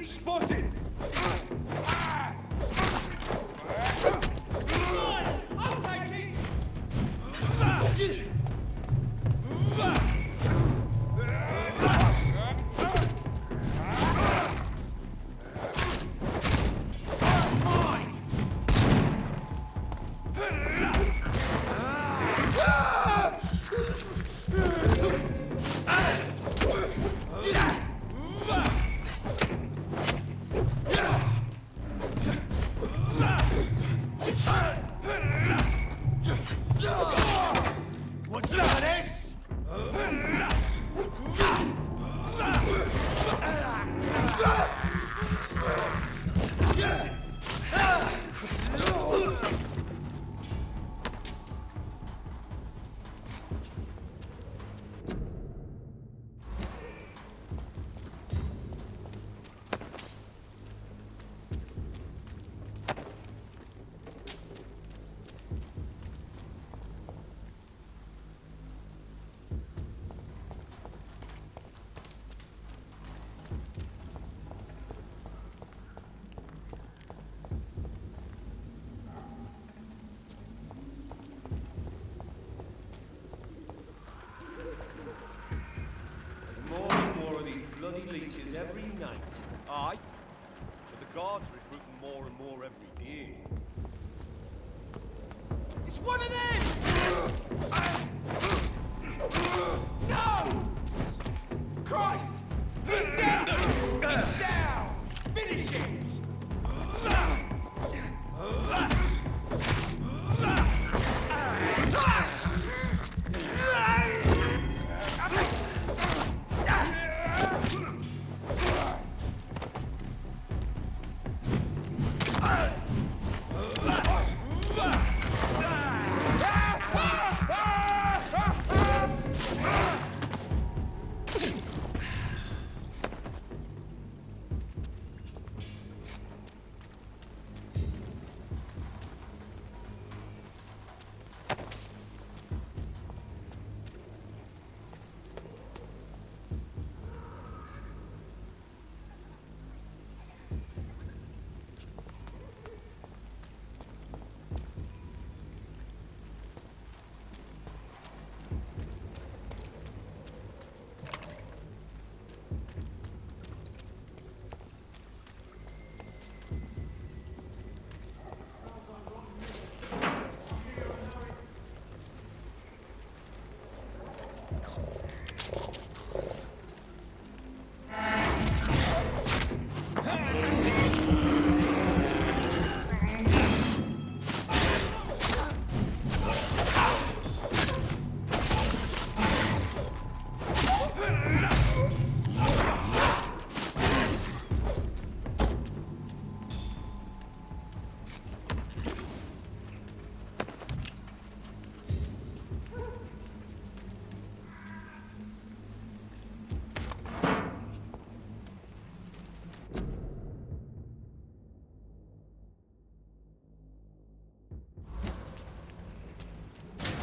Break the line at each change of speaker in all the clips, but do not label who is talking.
Leech spotted!
I'm taking!
What's this?
More and more of these bloody leeches every night. Aye. But the guards recruiting more and more every year.
It's one of them! No! Christ! He's down! He's down! Finish it!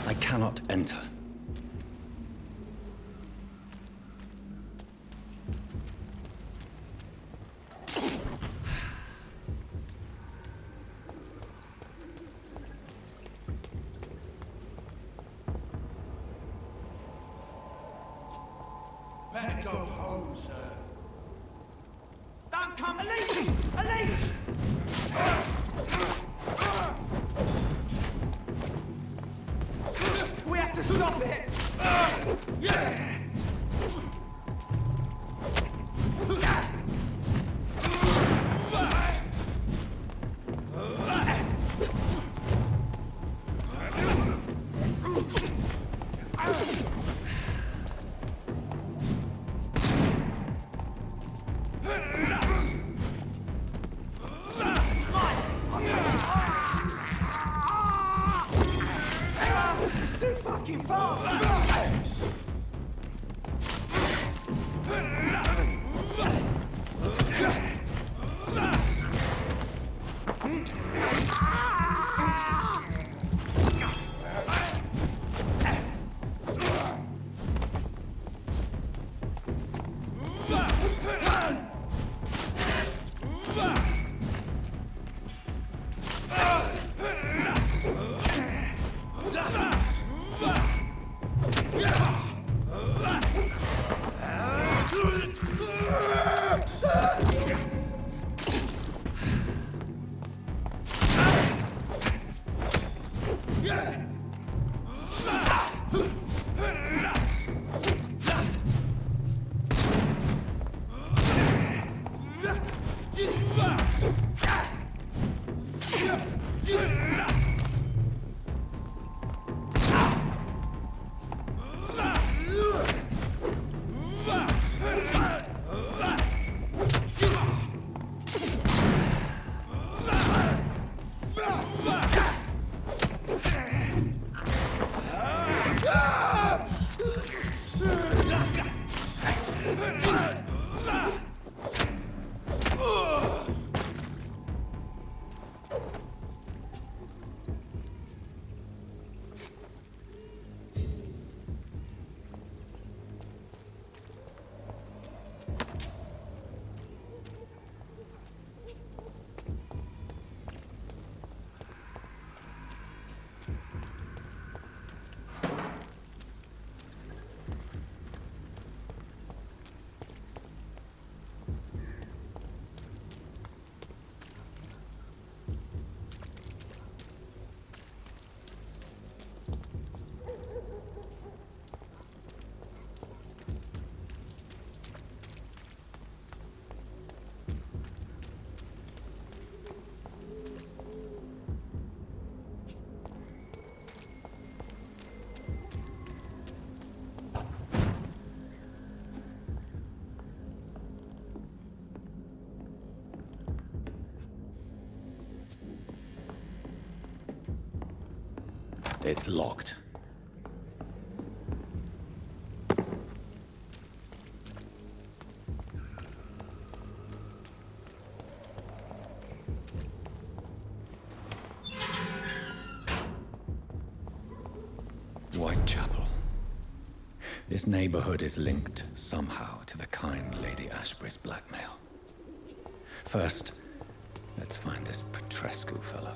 I cannot enter.
Better go home, sir.
Don't come! A leech! A leech! We have to stop it! It's too fucking fast!
It's locked. Whitechapel. This neighborhood is linked somehow to the kind Lady Ashbury's blackmail. First, let's find this Petrescu fellow.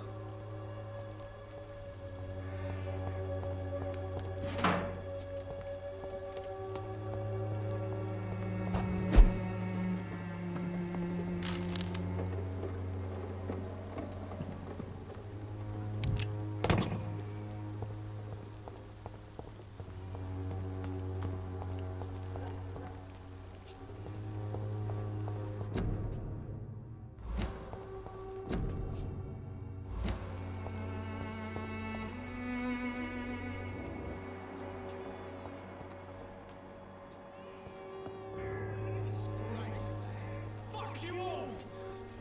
Fuck you all!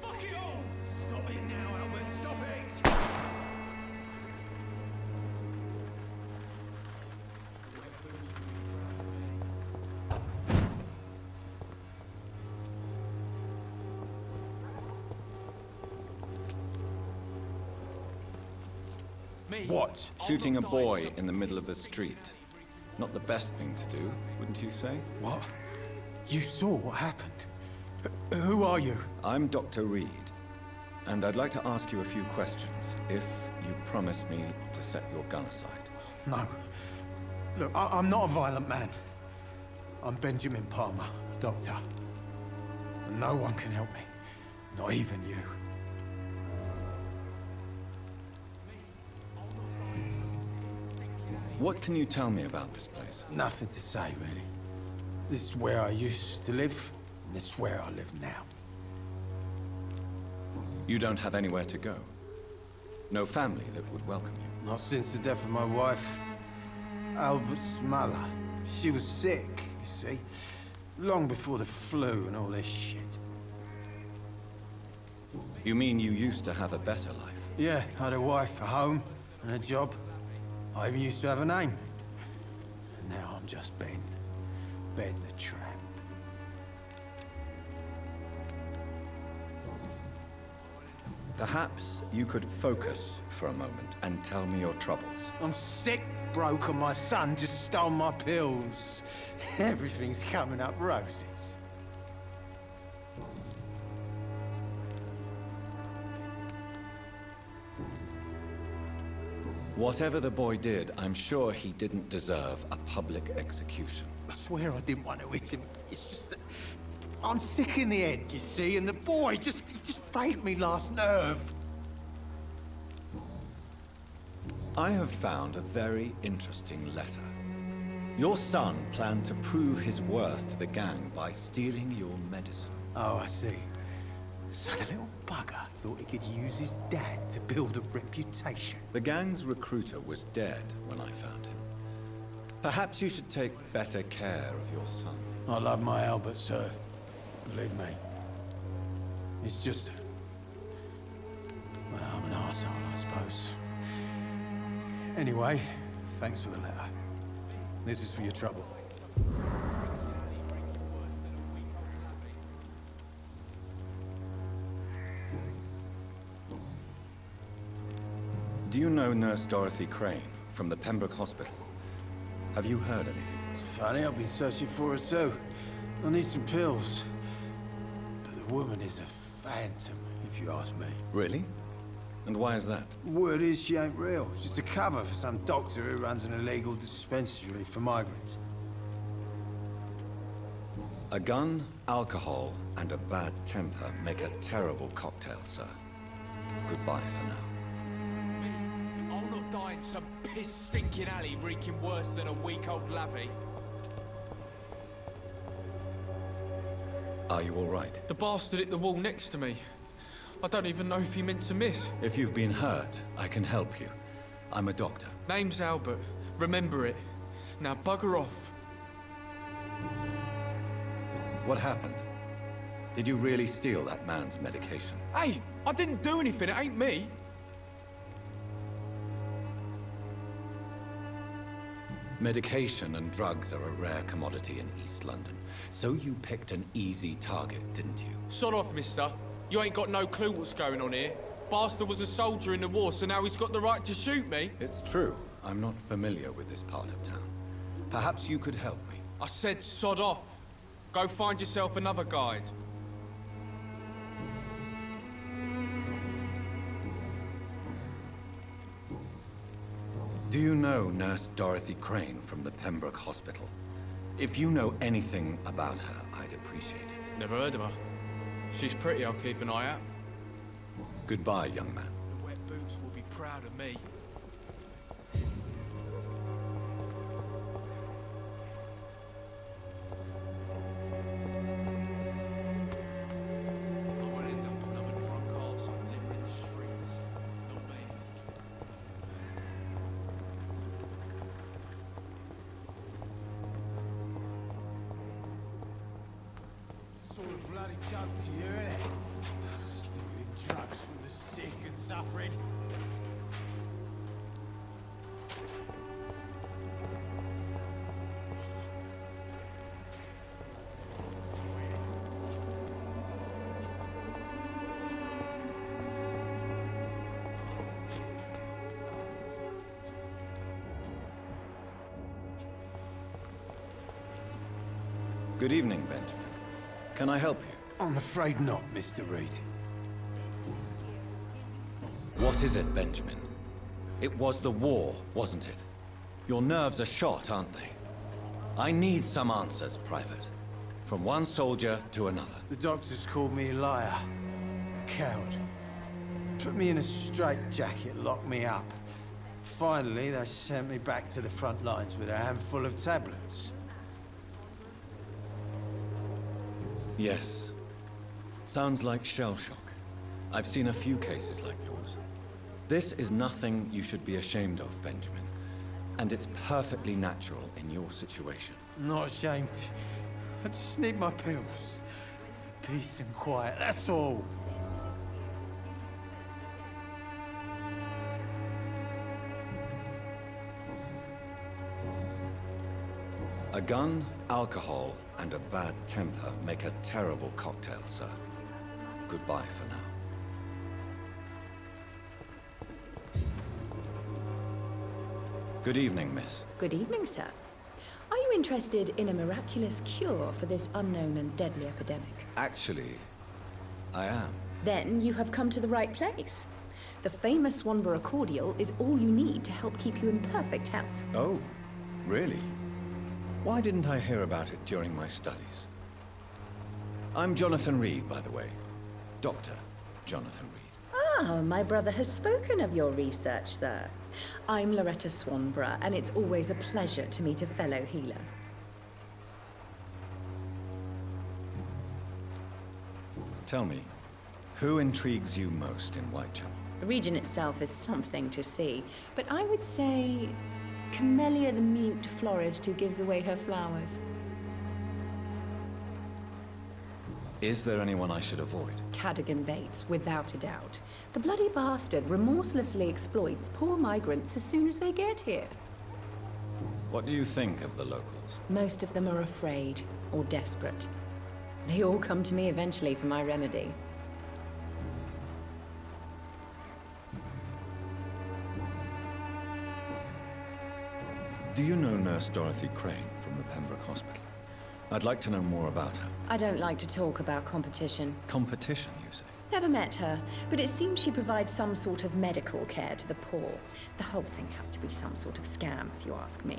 Fuck it all! Stop it now, Albert, stop it! Me?
What? Shooting a boy in the middle of the street. Not the best thing to do, wouldn't you say?
What? You saw what happened? Who are you?
I'm Dr. Reed, and I'd like to ask you a few questions, if you promise me to set your gun aside.
No. Look, I'm not a violent man. I'm Benjamin Palmer, doctor. And no one can help me. Not even you.
What can you tell me about this place?
Nothing to say, really. This is where I used to live, and this is where I live now.
You don't have anywhere to go? No family that would welcome you?
Not since the death of my wife, Albert's mother. She was sick, you see. Long before the flu and all this shit.
You mean you used to have a better life?
Yeah, I had a wife, a home, and a job. I even used to have a name. And now I'm just Ben. Ben the Tramp.
Perhaps you could focus for a moment and tell me your troubles.
I'm sick, broke, and my son just stole my pills. Everything's coming up roses.
Whatever the boy did, I'm sure he didn't deserve a public execution.
I swear I didn't want to hit him. It's just that I'm sick in the head, you see, and the boy he just failed me last nerve.
I have found a very interesting letter. Your son planned to prove his worth to the gang by stealing your medicine.
Oh, I see. So the little bugger thought he could use his dad to build a reputation.
The gang's recruiter was dead when I found him. Perhaps you should take better care of your son.
I love my Albert, sir. Believe me. It's just... Well, I'm an arsehole, I suppose. Anyway, thanks for the letter. This is for your trouble.
Do you know Nurse Dorothy Crane from the Pembroke Hospital? Have you heard anything?
It's funny, I've been searching for her too. I need some pills. But the woman is a phantom, if you ask me.
Really? And why is that?
Word is she ain't real. She's a cover for some doctor who runs an illegal dispensary for migrants.
A gun, alcohol, and a bad temper make a terrible cocktail, sir. Goodbye for now.
I'll not die in some piss-stinking alley reeking worse than a week-old lavvy.
Are you all right?
The bastard hit the wall next to me. I don't even know if he meant to miss.
If you've been hurt, I can help you. I'm a doctor.
Name's Albert. Remember it. Now bugger off.
What happened? Did you really steal that man's medication?
Hey, I didn't do anything. It ain't me.
Medication and drugs are a rare commodity in East London. So you picked an easy target, didn't you?
Sod off, mister. You ain't got no clue what's going on here. Bastard was a soldier in the war, so now he's got the right to shoot me.
It's true. I'm not familiar with this part of town. Perhaps you could help me.
I said sod off. Go find yourself another guide.
Do you know Nurse Dorothy Crane from the Pembroke Hospital? If you know anything about her, I'd appreciate it.
Never heard of her. If she's pretty, I'll keep an eye out.
Goodbye, young man.
The wet boots will be proud of me. I won't end up another drunk arse on living streets. Not me.
Sort of bloody joke to you, innit? Stealing drugs from the sick and suffering.
Good evening, Benjamin. Can I help you?
I'm afraid not, Mr. Reed.
What is it, Benjamin? It was the war, wasn't it? Your nerves are shot, aren't they? I need some answers, Private. From one soldier to another.
The doctors called me a liar. A coward. Put me in a straitjacket, locked me up. Finally, they sent me back to the front lines with a handful of tablets.
Yes. Sounds like shell shock. I've seen a few cases like yours. This is nothing you should be ashamed of, Benjamin. And it's perfectly natural in your situation.
Not ashamed. I just need my pills. Peace and quiet, that's all.
A gun, alcohol, and a bad temper make a terrible cocktail, sir. Goodbye for now. Good evening, miss.
Good evening, sir. Are you interested in a miraculous cure for this unknown and deadly epidemic?
Actually, I am.
Then you have come to the right place. The famous Swanborough cordial is all you need to help keep you in perfect health.
Oh, really? Why didn't I hear about it during my studies? I'm Jonathan Reed, by the way. Dr. Jonathan Reed.
Ah, my brother has spoken of your research, sir. I'm Loretta Swanborough, and it's always a pleasure to meet a fellow healer.
Tell me, who intrigues you most in Whitechapel?
The region itself is something to see, but I would say Camellia the mute florist who gives away her flowers.
Is there anyone I should avoid?
Cadogan Bates, without a doubt. The bloody bastard remorselessly exploits poor migrants as soon as they get here.
What do you think of the locals?
Most of them are afraid or desperate. They all come to me eventually for my remedy.
Do you know Nurse Dorothy Crane from the Pembroke Hospital? I'd like to know more about her.
I don't like to talk about competition.
Competition, you say?
Never met her, but it seems she provides some sort of medical care to the poor. The whole thing has to be some sort of scam, if you ask me.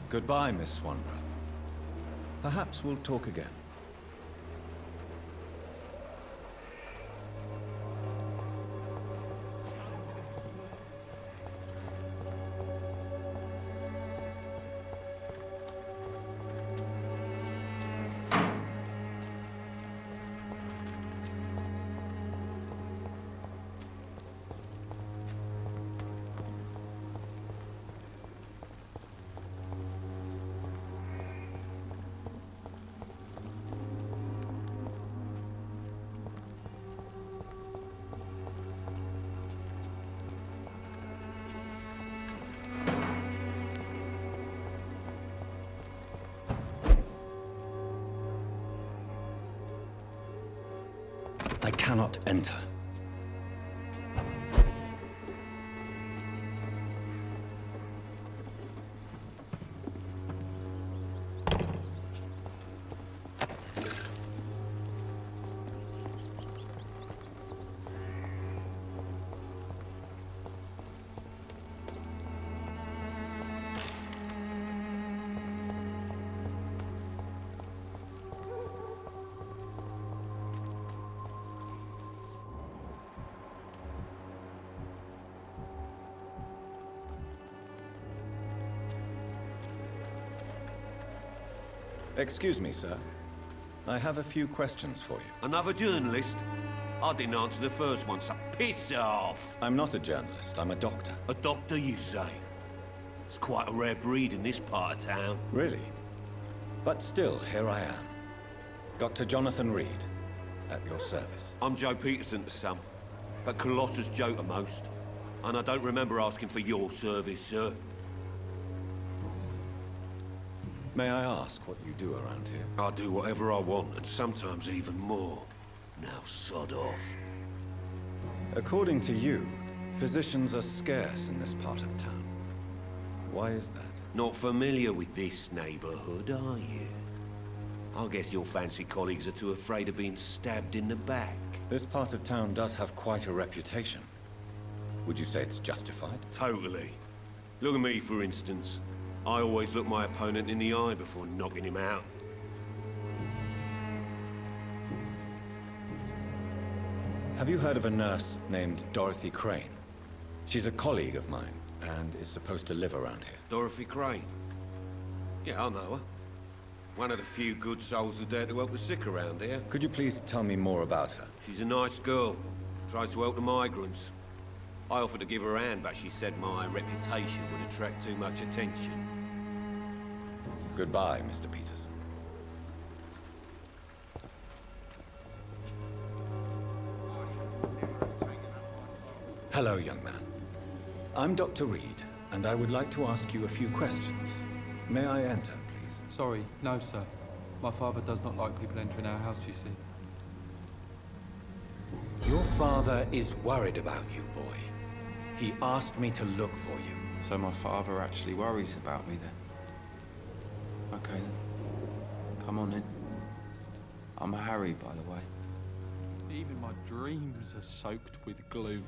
Goodbye, Miss Swanborough. Perhaps we'll talk again.
I cannot enter.
Excuse me, sir. I have a few questions for you.
Another journalist? I didn't answer the first one, so piss off!
I'm not a journalist, I'm a doctor.
A doctor, you say? It's quite a rare breed in this part of town.
Really? But still, here I am. Dr. Jonathan Reed, at your service.
I'm Joe Peterson to some, but Colossus Joe to most. And I don't remember asking for your service, sir.
May I ask what you do around here?
I do whatever I want, and sometimes even more. Now sod off.
According to you, physicians are scarce in this part of town. Why is that?
Not familiar with this neighborhood, are you? I guess your fancy colleagues are too afraid of being stabbed in the back.
This part of town does have quite a reputation. Would you say it's justified?
Totally. Look at me, for instance. I always look my opponent in the eye before knocking him out.
Have you heard of a nurse named Dorothy Crane? She's a colleague of mine, and is supposed to live around here.
Dorothy Crane? Yeah, I know her. One of the few good souls who dare to help the sick around here.
Could you please tell me more about her?
She's a nice girl. Tries to help the migrants. I offered to give her a hand, but she said my reputation would attract too much attention.
Goodbye, Mr. Peterson. Hello, young man. I'm Dr. Reed, and I would like to ask you a few questions. May I enter, please?
Sorry, no, sir. My father does not like people entering our house, you see.
Your father is worried about you, boy. He asked me to look for you.
So my father actually worries about me then? Okay then. Come on in. I'm a Harry, by the way. Even my dreams are soaked with gloom.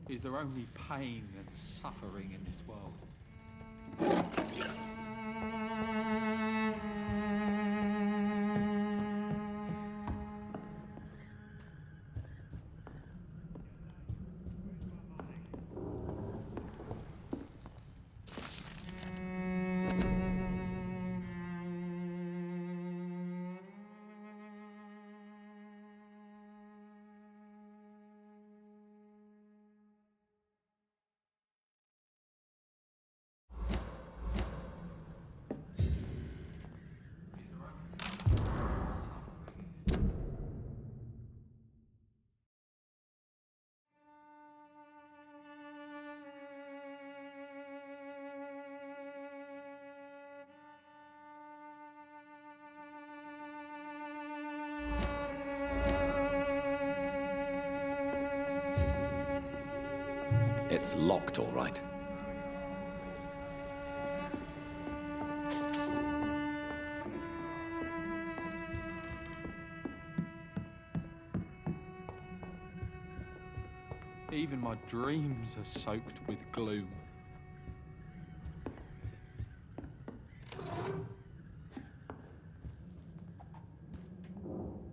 Is there only pain and suffering in this world?
It's locked, all right.
Even my dreams are soaked with gloom.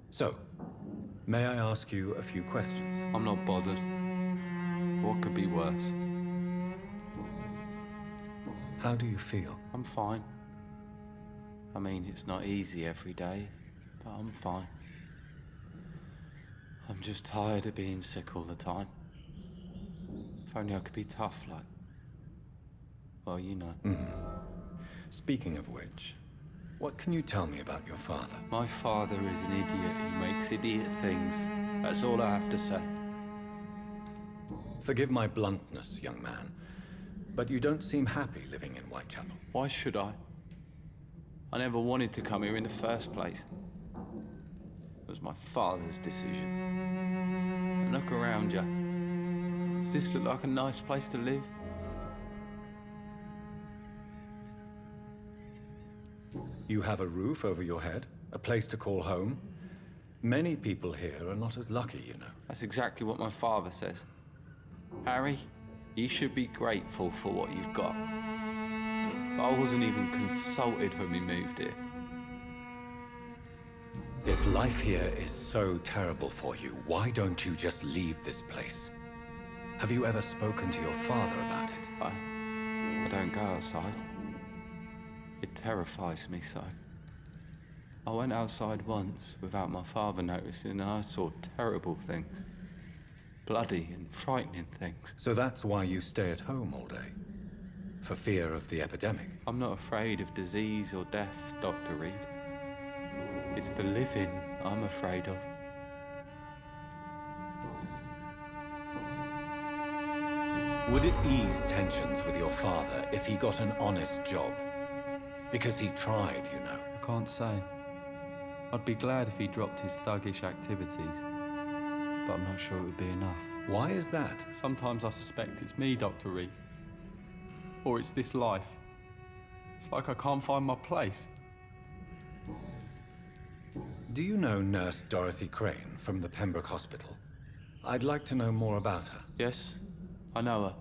So, may I ask you a few questions?
I'm not bothered. What could be worse?
How do you feel?
I'm fine. I mean, it's not easy every day, but I'm fine. I'm just tired of being sick all the time. If only I could be tough like... well, you know.
Speaking of which, what can you tell me about your father?
My father is an idiot. He makes idiot things. That's all I have to say.
Forgive my bluntness, young man, but you don't seem happy living in Whitechapel.
Why should I? I never wanted to come here in the first place. It was my father's decision. And look around you. Does this look like a nice place to live?
You have a roof over your head, a place to call home. Many people here are not as lucky, you know.
That's exactly what my father says. Harry, you should be grateful for what you've got. But I wasn't even consulted when we moved here.
If life here is so terrible for you, why don't you just leave this place? Have you ever spoken to your father about it?
I don't go outside. It terrifies me so. I went outside once without my father noticing and I saw terrible things. Bloody and frightening things.
So that's why you stay at home all day? For fear of the epidemic?
I'm not afraid of disease or death, Dr. Reed. It's the living I'm afraid of.
Would it ease tensions with your father if he got an honest job? Because he tried, you know.
I can't say. I'd be glad if he dropped his thuggish activities, but I'm not sure it would be enough.
Why is that?
Sometimes I suspect it's me, Dr. Reed. Or it's this life. It's like I can't find my place.
Do you know Nurse Dorothy Crane from the Pembroke Hospital? I'd like to know more about her.
Yes, I know her.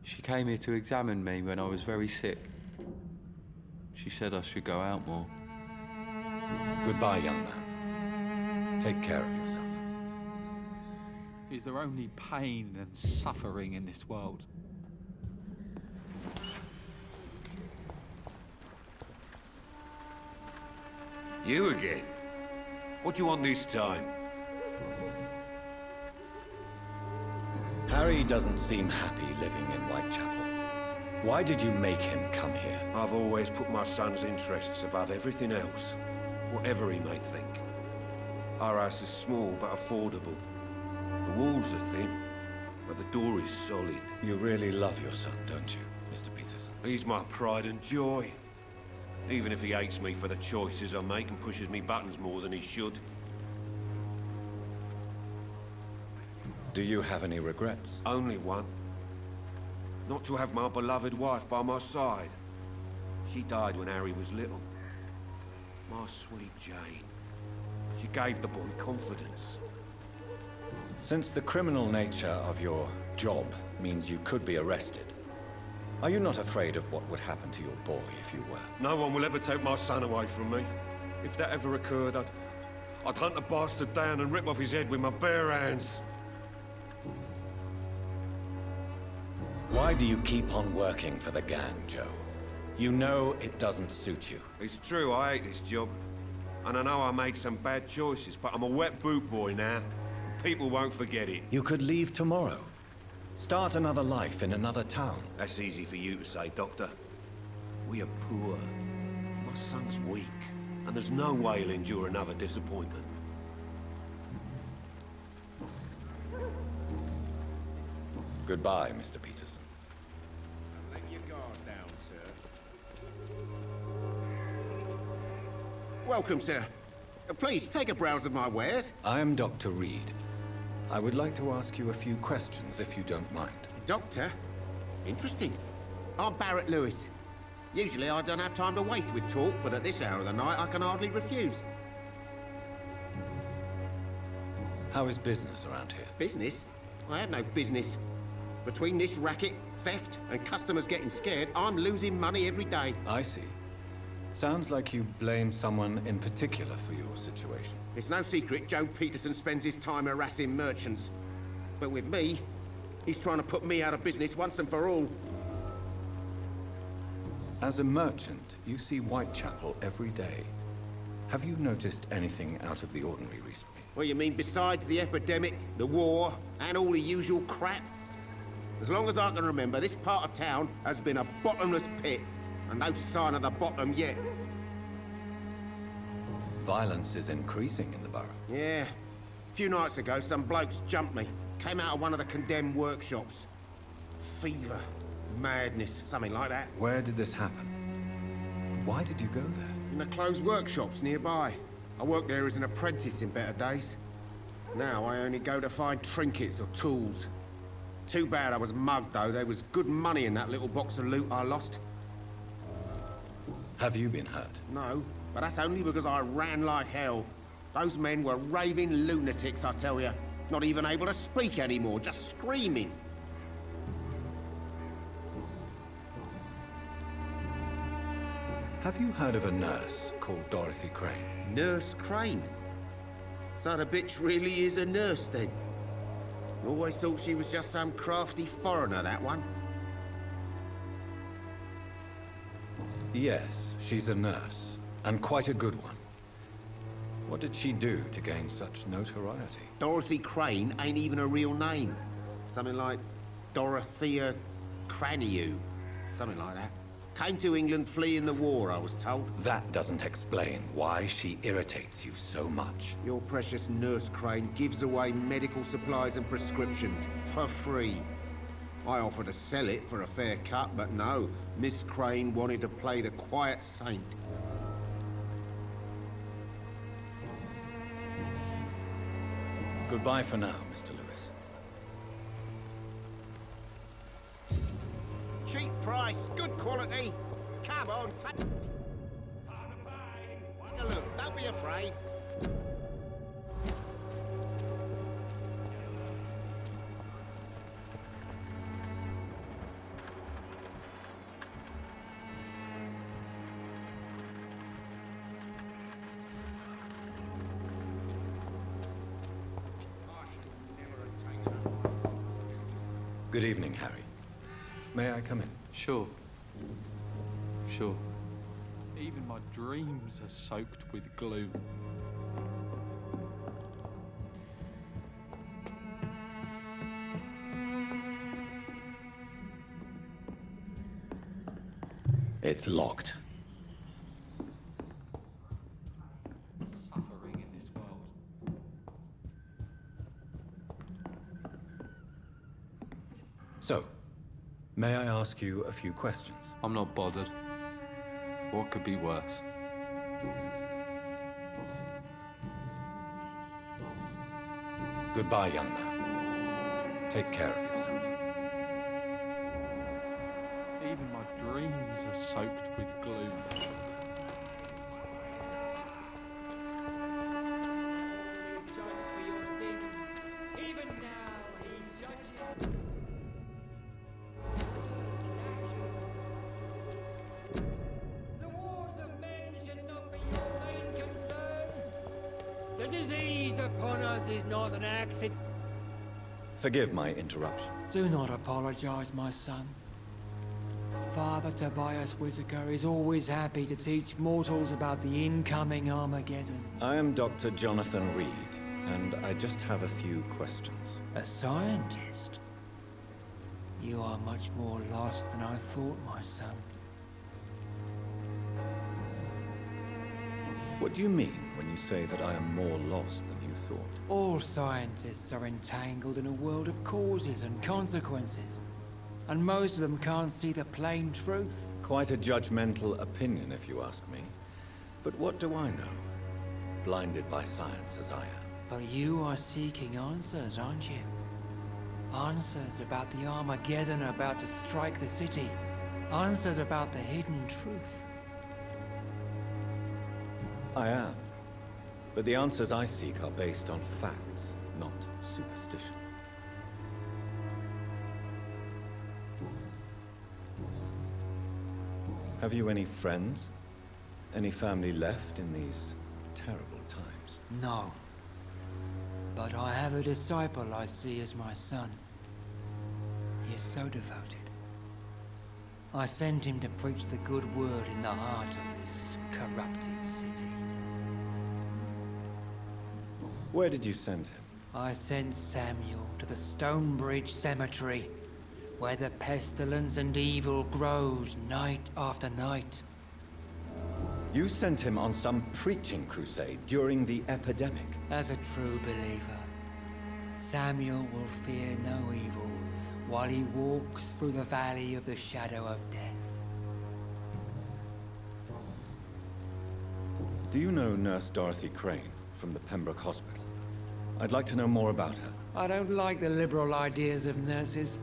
She came here to examine me when I was very sick. She said I should go out more.
Goodbye, young man. Take care of yourself.
Is there only pain and suffering in this world?
You again? What do you want this time?
Harry doesn't seem happy living in Whitechapel. Why did you make him come here?
I've always put my son's interests above everything else, whatever he may think. Our house is small but affordable. The walls are thin, but the door is solid.
You really love your son, don't you, Mr. Peterson?
He's my pride and joy. Even if he hates me for the choices I make and pushes me buttons more than he should.
Do you have any regrets?
Only one. Not to have my beloved wife by my side. She died when Harry was little. My sweet Jane. She gave the boy confidence.
Since the criminal nature of your job means you could be arrested, are you not afraid of what would happen to your boy if you were?
No one will ever take my son away from me. If that ever occurred, I'd hunt the bastard down and rip off his head with my bare hands.
Why do you keep on working for the gang, Joe? You know it doesn't suit you.
It's true, I hate this job. And I know I made some bad choices, but I'm a wet boot boy now. People won't forget it.
You could leave tomorrow. Start another life in another town.
That's easy for you to say, Doctor. We are poor. My son's weak, and there's no way he'll endure another disappointment.
Goodbye, Mr. Peterson.
Let your guard down, sir. Welcome, sir. Please, take a browse of my wares.
I am Dr. Reed. I would like to ask you a few questions, if you don't mind.
Doctor? Interesting. I'm Barrett Lewis. Usually I don't have time to waste with talk, but at this hour of the night I can hardly refuse.
How is business around here?
Business? I have no business. Between this racket, theft, and customers getting scared, I'm losing money every day.
I see. Sounds like you blame someone in particular for your situation.
It's no secret Joe Peterson spends his time harassing merchants. But with me, he's trying to put me out of business once and for all.
As a merchant, you see Whitechapel every day. Have you noticed anything out of the ordinary recently?
What you mean besides the epidemic, the war, and all the usual crap? As long as I can remember, this part of town has been a bottomless pit, and no sign of the bottom yet.
Violence is increasing in the borough.
Yeah. A few nights ago, some blokes jumped me. Came out of one of the condemned workshops. Fever, madness, something like that.
Where did this happen? Why did you go there?
In the closed workshops nearby. I worked there as an apprentice in better days. Now I only go to find trinkets or tools. Too bad I was mugged, though. There was good money in that little box of loot I lost.
Have you been hurt?
No, but that's only because I ran like hell. Those men were raving lunatics, I tell you. Not even able to speak anymore, just screaming.
Have you heard of a nurse called Dorothy Crane?
Nurse Crane? So the bitch really is a nurse, then? Always thought she was just some crafty foreigner, that one.
Yes, she's a nurse, and quite a good one. What did she do to gain such notoriety?
Dorothy Crane ain't even a real name. Something like Dorothea Craniu. Something like that. Came to England fleeing the war, I was told.
That doesn't explain why she irritates you so much.
Your precious Nurse Crane gives away medical supplies and prescriptions for free. I offered to sell it for a fair cut, but no. Miss Crane wanted to play the quiet saint.
Goodbye for now, Mr. Lewis.
Cheap price, good quality. Come on, take a look. Don't be afraid.
Good evening, Harry. May I come in?
Sure. Sure. Even my dreams are soaked with gloom.
It's locked.
Suffering in this world.
So, may I ask you a few questions?
I'm not bothered. What could be worse?
Goodbye, young man. Take care of yourself.
Even my dreams are soaked with gloom.
The disease upon us is not an accident.
Forgive my interruption.
Do not apologize, my son. Father Tobias Whitaker is always happy to teach mortals about the incoming Armageddon.
I am Dr. Jonathan Reed, and I just have a few questions.
A scientist? You are much more lost than I thought, my son.
What do you mean when you say that I am more lost than you thought?
All scientists are entangled in a world of causes and consequences. And most of them can't see the plain truth.
Quite a judgmental opinion, if you ask me. But what do I know? Blinded by science as I am.
But you are seeking answers, aren't you? Answers about the Armageddon about to strike the city. Answers about the hidden truth.
I am. But the answers I seek are based on facts, not superstition. Have you any friends? Any family left in these terrible times?
No. But I have a disciple I see as my son. He is so devoted. I sent him to preach the good word in the heart of this corrupted city.
Where did you send him?
I sent Samuel to the Stonebridge Cemetery, where the pestilence and evil grows night after night.
You sent him on some preaching crusade during the epidemic.
As a true believer, Samuel will fear no evil while he walks through the valley of the shadow of death.
Do you know Nurse Dorothy Crane from the Pembroke Hospital? I'd like to know more about her.
I don't like the liberal ideas of nurses,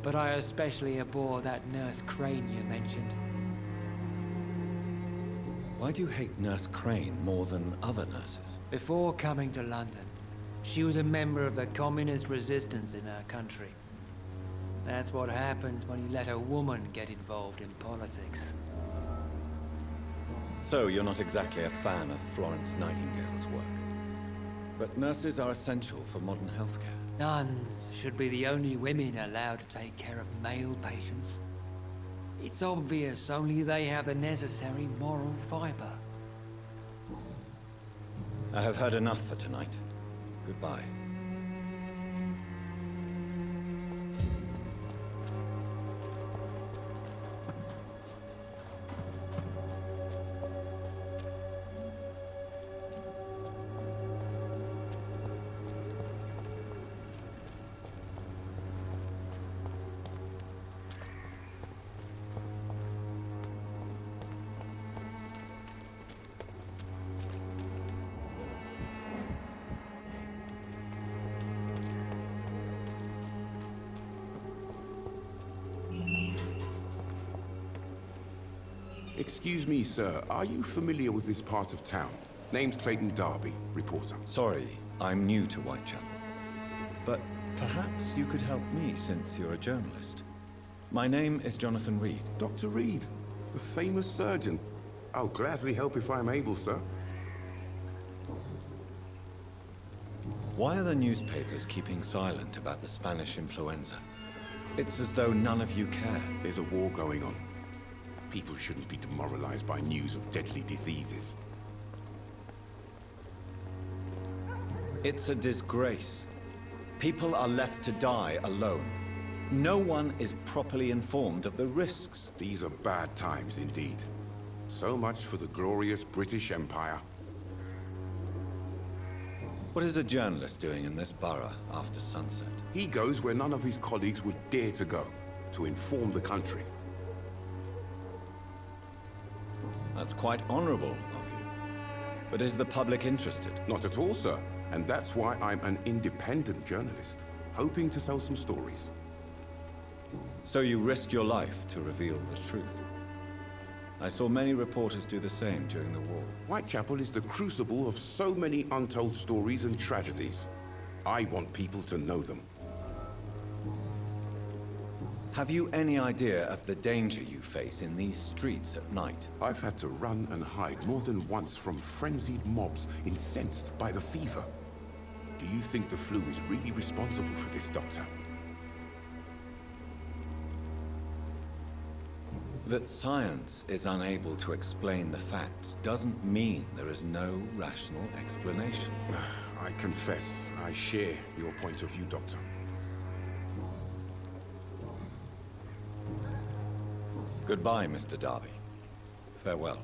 but I especially abhor that Nurse Crane you mentioned.
Why do you hate Nurse Crane more than other nurses?
Before coming to London, she was a member of the communist resistance in her country. That's what happens when you let a woman get involved in politics.
So you're not exactly a fan of Florence Nightingale's work. But nurses are essential for modern healthcare.
Nuns should be the only women allowed to take care of male patients. It's obvious only they have the necessary moral fiber.
I have heard enough for tonight. Goodbye.
Excuse me, sir. Are you familiar with this part of town? Name's Clayton Darby, reporter.
Sorry, I'm new to Whitechapel. But perhaps you could help me since you're a journalist. My name is Jonathan Reed.
Dr. Reed, the famous surgeon. I'll gladly help if I'm able, sir.
Why are the newspapers keeping silent about the Spanish influenza? It's as though none of you care.
There's a war going on. People shouldn't be demoralized by news of deadly diseases.
It's a disgrace. People are left to die alone. No one is properly informed of the risks.
These are bad times indeed. So much for the glorious British Empire.
What is a journalist doing in this borough after sunset?
He goes where none of his colleagues would dare to go, to inform the country.
That's quite honorable of you. But is the public interested?
Not at all, sir. And that's why I'm an independent journalist, hoping to sell some stories.
So you risk your life to reveal the truth. I saw many reporters do the same during the war.
Whitechapel is the crucible of so many untold stories and tragedies. I want people to know them.
Have you any idea of the danger you face in these streets at night?
I've had to run and hide more than once from frenzied mobs incensed by the fever. Do you think the flu is really responsible for this, Doctor?
That science is unable to explain the facts doesn't mean there is no rational explanation.
I confess, I share your point of view, Doctor.
Goodbye, Mr. Darby. Farewell.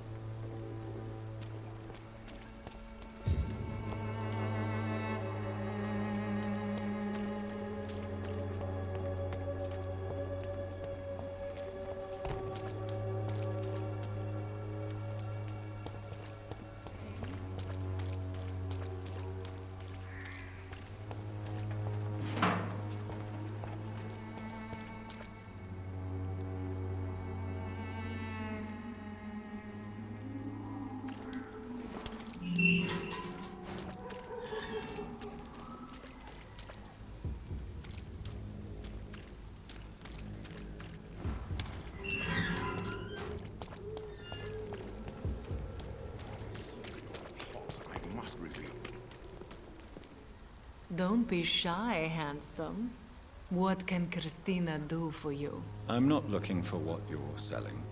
Don't be shy, handsome. What can Christina do for you?
I'm not looking for what you're selling.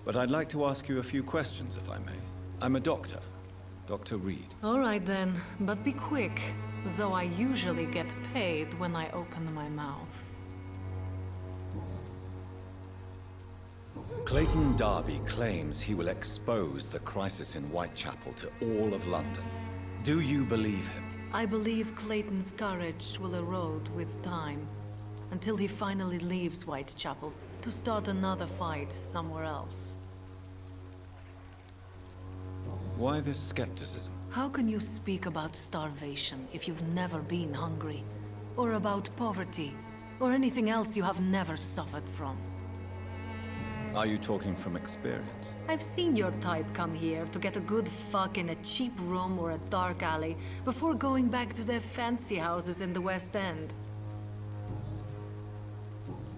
But I'd like to ask you a few questions, if I may. I'm a doctor. Dr. Reed.
All right then, but be quick. Though I usually get paid when I open my mouth.
Clayton Darby claims he will expose the crisis in Whitechapel to all of London. Do you believe him?
I believe Clayton's courage will erode with time, until he finally leaves Whitechapel to start another fight somewhere else.
Why this skepticism?
How can you speak about starvation if you've never been hungry? Or about poverty? Or anything else you have never suffered from?
Are you talking from experience?
I've seen your type come here to get a good fuck in a cheap room or a dark alley before going back to their fancy houses in the West End.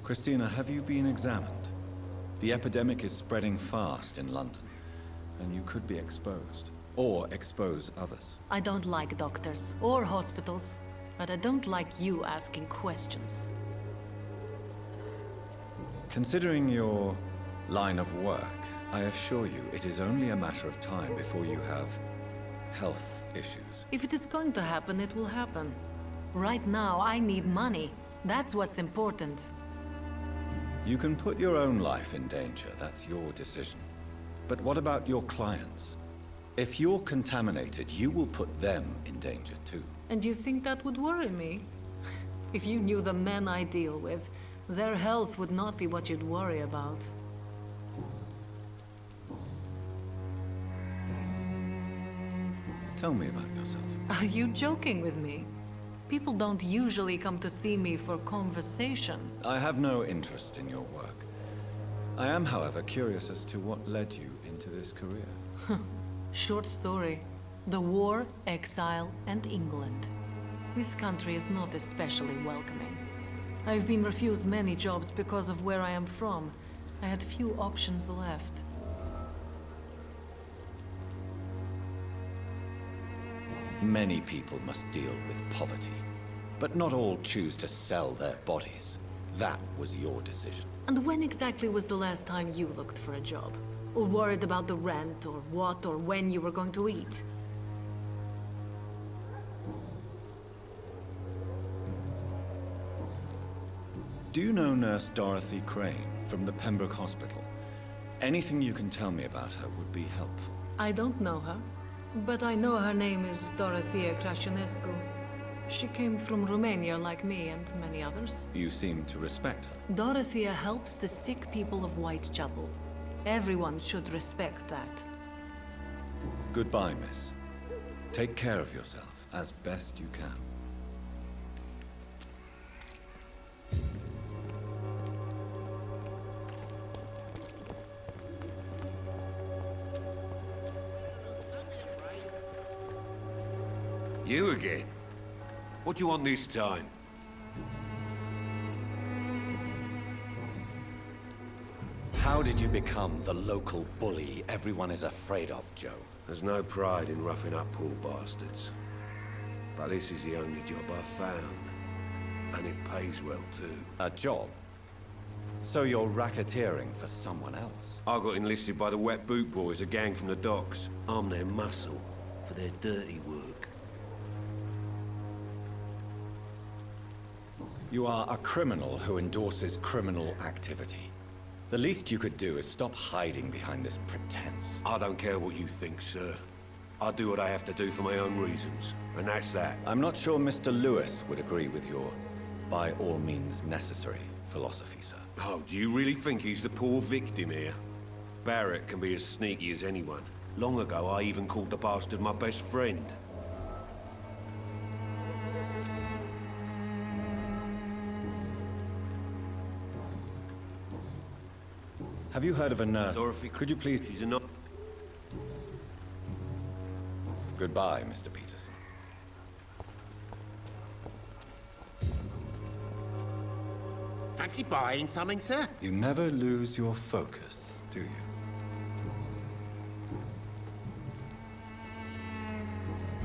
Christina, have you been examined? The epidemic is spreading fast in London, and you could be exposed. Or expose others.
I don't like doctors or hospitals, but I don't like you asking questions.
Considering your line of work, I assure you it is only a matter of time before you have health issues.
If it is going to happen, it will happen. Right now, I need money. That's what's important.
You can put your own life in danger, that's your decision. But what about your clients? If you're contaminated, you will put them in danger too.
And you think that would worry me? If you knew the men I deal with, their health would not be what you'd worry about.
Tell me about yourself.
Are you joking with me? People don't usually come to see me for conversation.
I have no interest in your work. I am, however, curious as to what led you into this career.
Short story. The war, exile, and England. This country is not especially welcoming. I've been refused many jobs because of where I am from. I had few options left.
Many people must deal with poverty, but not all choose to sell their bodies. That was your decision.
And when exactly was the last time you looked for a job? Or worried about the rent, or what or when you were going to eat?
Do you know Nurse Dorothy Crane from the Pembroke Hospital? Anything you can tell me about her would be helpful.
I don't know her, but I know her name is Dorothea Crăciunescu. She came from Romania like me and many others.
You seem to respect her.
Dorothea helps the sick people of Whitechapel. Everyone should respect that.
Goodbye, miss. Take care of yourself as best you can.
You again? What do you want this time?
How did you become the local bully everyone is afraid of, Joe?
There's no pride in roughing up poor bastards. But this is the only job I've found. And it pays well, too.
A job? So you're racketeering for someone else?
I got enlisted by the Wet Boot Boys, a gang from the docks. I'm their muscle for their dirty work.
You are a criminal who endorses criminal activity. The least you could do is stop hiding behind this pretense.
I don't care what you think, sir. I do what I have to do for my own reasons, and that's that.
I'm not sure Mr. Lewis would agree with your by all means necessary philosophy, sir.
Oh, do you really think he's the poor victim here? Barrett can be as sneaky as anyone. Long ago, I even called the bastard my best friend.
Have you heard of a nurse?
Dorothy,
could you please...
She's a not...
Goodbye, Mr. Peterson.
Fancy buying something, sir?
You never lose your focus, do you?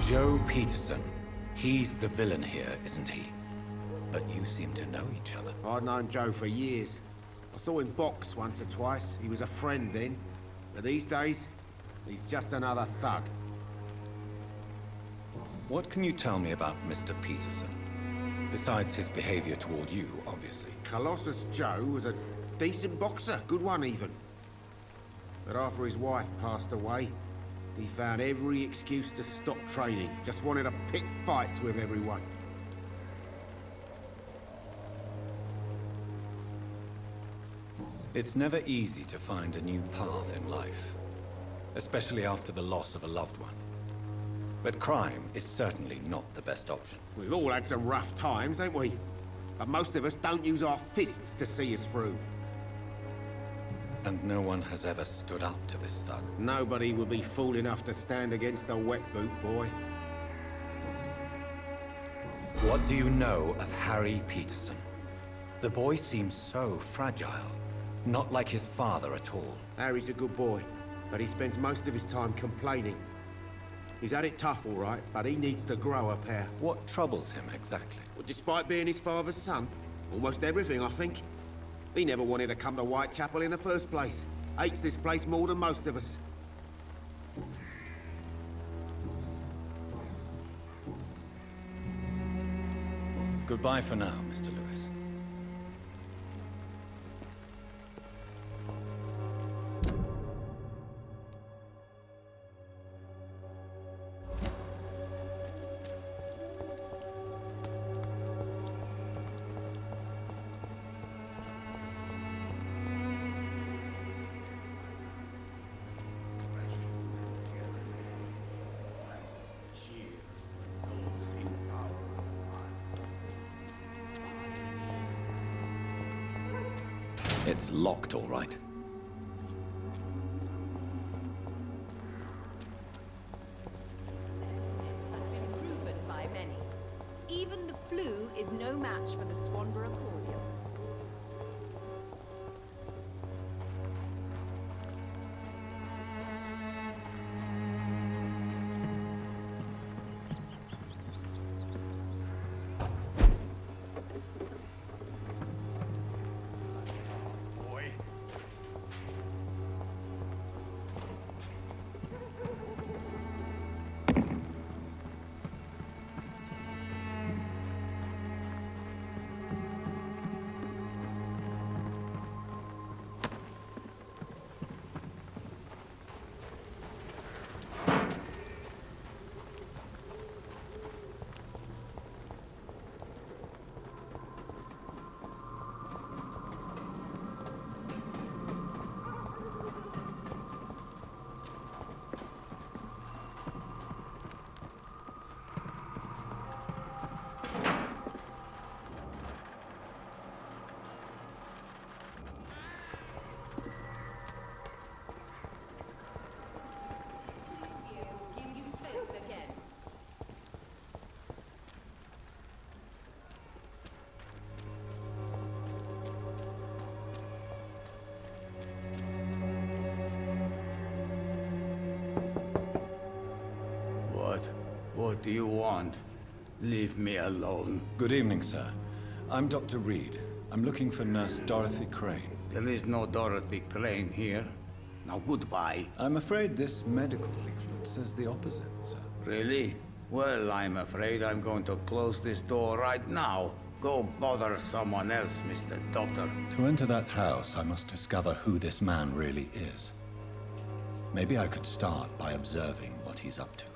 Joe Peterson. He's the villain here, isn't he? But you seem to know each other.
I'd known Joe for years. I saw him box once or twice. He was a friend then. But these days, he's just another thug.
What can you tell me about Mr. Peterson? Besides his behavior toward you, obviously.
Colossus Joe was a decent boxer, good one even. But after his wife passed away, he found every excuse to stop training. Just wanted to pick fights with everyone.
It's never easy to find a new path in life, especially after the loss of a loved one. But crime is certainly not the best option.
We've all had some rough times, ain't we? But most of us don't use our fists to see us through.
And no one has ever stood up to this thug.
Nobody would be fool enough to stand against a wet boot boy.
What do you know of Harry Peterson? The boy seems so fragile. Not like his father at all.
Harry's a good boy, but he spends most of his time complaining. He's had it tough, all right, but he needs to grow a pair.
What troubles him exactly?
Well, despite being his father's son, almost everything, I think. He never wanted to come to Whitechapel in the first place. Hates this place more than most of us.
Goodbye for now, Mr. Lewis.
It's locked, all right.
Proven by many. Even the flu is no match for the Swanborough cordial.
What do you want? Leave me alone.
Good evening, sir. I'm Dr. Reed. I'm looking for Nurse Dorothy Crane.
There is no Dorothy Crane here. Now goodbye.
I'm afraid this medical leaflet says the opposite, sir.
Really? Well, I'm afraid I'm going to close this door right now. Go bother someone else, Mr. Doctor.
To enter that house, I must discover who this man really is. Maybe I could start by observing what he's up to.